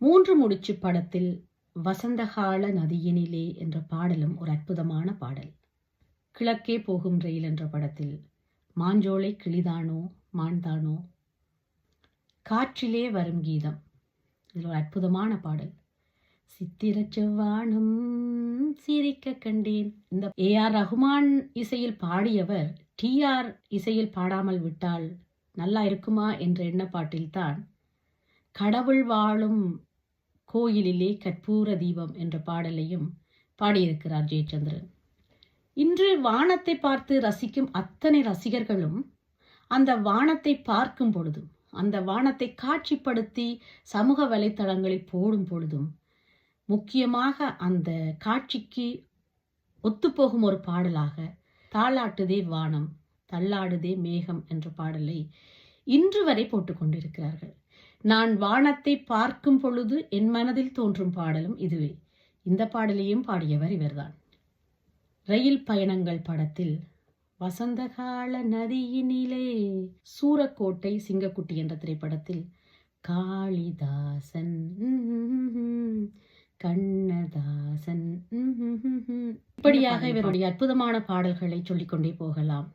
மூன்று முடிச்சு படத்தில் வசந்தகால நதியினிலே என்ற பாடலும் ஒரு அற்புதமான பாடல். கிழக்கே போகும் ரயில் என்ற படத்தில் மாஞ்சோலை கிளிதானோ மான்தானோ, காற்றிலே வரும் கீதம், இதில் ஒரு அற்புதமான பாடல். சித்திரச் செவ்வானம் சிரிக்க கண்டேன். இந்த ஏ.ஆர். ரஹ்மான் இசையில் பாடியவர் டி.ஆர். இசையில் பாடாமல் விட்டால் நல்லா இருக்குமா என்ற எண்ணப்பாட்டில்தான் கடவுள் வாழும் கோயிலிலே கற்பூர தீபம் என்ற பாடலையும் பாடியிருக்கிறார் ஜெயச்சந்திரன். இன்று வானத்தை பார்த்து ரசிக்கும் அத்தனை ரசிகர்களும் அந்த வானத்தை பார்க்கும் பொழுதும், அந்த வானத்தை காட்சிப்படுத்தி சமூக வலைத்தளங்களில் போடும் பொழுதும், முக்கியமாக அந்த காட்சிக்கு ஒத்துப்போகும் ஒரு பாடலாக தாளாட்டுதே வானம் தள்ளாடுதே மேகம் என்ற பாடலை இன்று வரை போட்டுக்கொண்டிருக்கிறார்கள். நான் வானத்தை பார்க்கும் பொழுது என் மனதில் தோன்றும் பாடலும் இதுவே. இந்த பாடலையும் பாடியவர் இவர்தான். ரயில் பயணங்கள் படத்தில் வசந்தகால நதியினிலே, சூரக்கோட்டை சிங்கக்குட்டி என்ற திரைப்படத்தில் காளிதாசன் கண்ணதாசன், இப்படியாக இவருடைய அற்புதமான பாடல்களை சொல்லிக்கொண்டே போகலாம்.